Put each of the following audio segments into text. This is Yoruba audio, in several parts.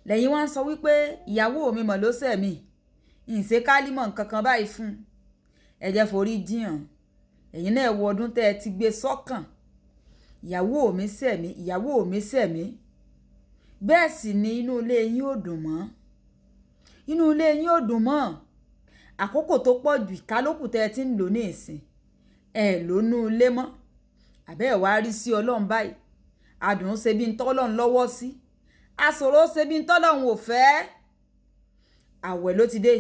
lẹ́yìn wá ń sọ wípé ìyàwó mi mọ̀ ló ṣẹ̀ mí ìṣe kálímọ̀ nǹkan kan báyìí fún ẹ jẹ́ forí jiyàn. ẹ̀yin náà wo ọdún tẹ́ ẹ ti gbé sọ́kàn ìyàwó mi ṣẹ̀ mí ìyàwó mi ṣẹ̀ mí bẹ́ẹ̀ sì ni inú ilé yín ò dùn mọ́ inú ilé yín ò dùn mọ́ àkókò tó pọ̀ jù ìkálókù tẹ́ ẹ ti ń lò ní ìsìn ẹ lónú ilé mọ́ àbẹ́ ẹ̀ wá rí sí ọlọ́run báyìí adùn ṣe bí ń tọ́lọ́run lọ́wọ́ sí àṣòro ṣe bí ń tọ́lọ́run ò fẹ́ àwẹ̀ ló ti dé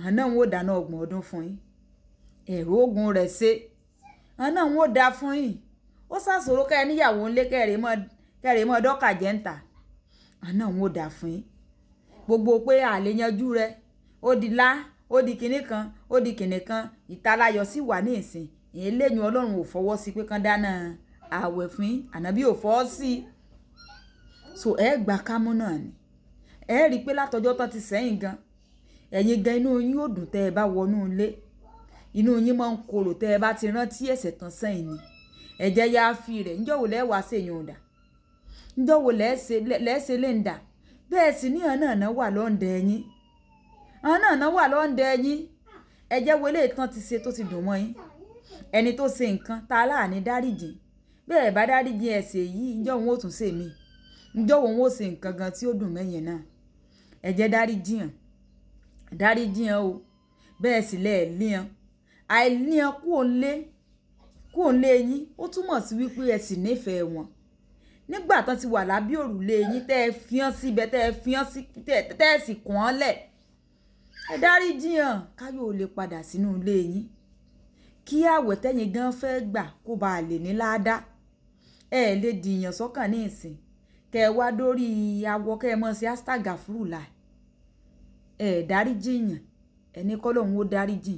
àná ń wò dáná 30 ọdún fún yín ẹ̀rọ ogun rẹ̀ ṣe àná ń wò dá fún yín ó ṣàṣòro kẹ́ ẹ níyàwó ńlé kẹ́rẹ̀ mọ́ dọ́kà jẹ́ ń tà àná ń wò dá fún yín gbogbo pé àlè yanjú rẹ̀ ó di lá ó di kinní kan ó di kinní kan ìtalayọ̀ sì wà ní ìsìn ìyẹn lẹ́yìn ọlọ́run ò fọwọ́ sí pé kán dáná àwẹ̀ fún yín ànábì ò fọwọ́ sí i so ẹ gbà kámú náà ni ẹ rí i pé látọjọ́ tán ti sẹ́yìn gan ẹ̀yin gan inú yín ò dùn tẹ́ ẹ bá wọnú ilé inú yín máa ń korò tẹ́ ẹ bá ti rántí ẹ̀ṣẹ̀ tán sẹ́yìn ni ẹ̀jẹ̀ yá fi rẹ̀ ńjọ́ wo lẹ́wàá ṣèyàn ọ̀dà ńjọ́ wo lẹ́ẹ̀ṣẹ̀ lè ń dà bẹ́ẹ̀ sì ní àná àná wà lọ́ǹdẹ̀ yín àná àná wà lọ́ǹdẹ̀ yín ẹ̀jẹ̀ wo lè tán ti ṣe tó ti dùn mọ́ yín ẹni tó ṣe nǹkan tá a láàní dáríjì bẹ́ẹ̀ bá dáríjì ẹ̀ṣẹ̀ yìí ńjọ́ òun ó tún ṣe mí ńjọ́ òun ó ṣe nǹkan gan tí ó dùn mẹ́yìn náà ẹ̀jẹ̀ dáríjì hàn o bẹ́ẹ̀ sì lẹ́ẹ̀líhan àìlíhan kúò ń lé yín ó túmọ̀ sí wípé ẹ sì nífẹ̀ẹ́ wọn nígbà tán ti wà lábẹ́ òrùlé yín tẹ́ ẹ fihàn síbẹ̀ tẹ́ ẹ fihàn sí tẹ́ ẹ sì kàn án lẹ̀ ẹ dáríjì hàn káyọ̀ ò lè padà sínú ilé yín kí àwẹ̀ tẹ́yin gan fẹ́ gbà kó bá a lè ní ládàá ẹ lè dìyàn sọ́kàn ní ìsìn kẹ ẹ wá dórí awọ kẹ ẹ mọ̀ sí astagafurula ẹ dáríjì yàn ẹni kọ́ lòun ó dáríjì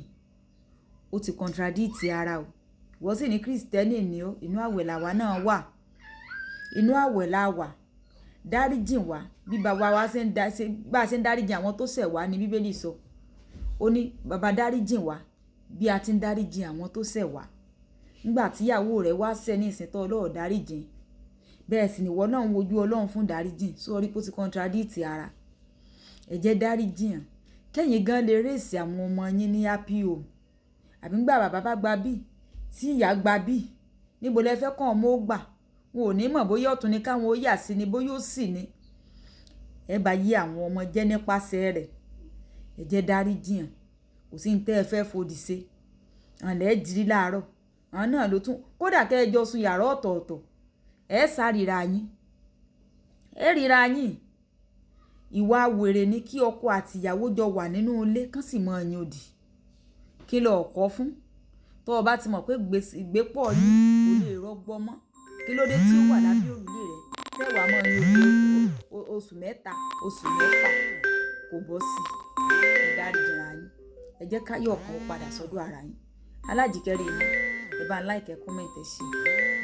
ó ti contradict ara o wọ́n sì ní kristẹni ni ó inú àwẹ̀ làwa náà wà inú àwẹ̀ la wà dáríjì wá bí bàbá wa bá a ṣe ń dáríjì àwọn tó ṣẹ̀ wá ní bíbélì sọ ó ní bàbá dáríjì wá bí a ti ń dáríjì àwọn tó ṣẹ̀ wá nígbà tíyàwó rẹ̀ wá ṣẹ̀ ní ìsìn tó ọlọ́ọ̀ dáríjì bẹ́ẹ̀ sì nìwọ náà ń wojú ọlọ́run fún dáríjì sórí pé ó ti contradict ara ẹ jẹ́ dáríjì hàn kẹ́yìn gan lè rèsì àwọn ọmọ yín ní happy home àbí ńgbà bàbá bá gba bí tí ìyá gba bí níbo lẹ fẹ́ kàn ọmọ ó gbà wọn ò ní mọ̀ bóyá ọ̀tún ni káwọn ó yà sí ni bóyá ó sì ni ẹ bá yí àwọn ọmọ jẹ́ nípasẹ̀ rẹ̀ ẹ jẹ́ dáríjì hàn kò sí ní tẹ́ ẹ fẹ́ fòdì ṣe àlẹ́ jírí láàárọ̀ àwọn náà ló tún kódà kẹ́ ẹ jọ sùn yàrá ọ̀tọ̀ọ̀tọ̀ ẹ sárira yín ẹ ríra yín ìwà wèrè ni kí ọkọ àti ìyàwó jọ wà nínú ilé kán sì mọ ẹyin òdì kí lọ ọkọ fún tó o bá ti mọ̀ pé ìgbépọ̀ yìí kò lè rọgbọ mọ́ kí ló dé tí ó wà lábẹ́ òrùlé rẹ̀ tẹ́wàá mọ́ ẹyin òdì oṣù 3 oṣù 4 kò bọ́ sí ẹ dáríjìra yín ẹ jẹ́ káyọ̀ ọkàn padà sọ́dọ̀ ara yín alájìkẹ́rẹ́ yín ẹ bá ń láìkẹ́ kọ́mẹ̀ntì sí i.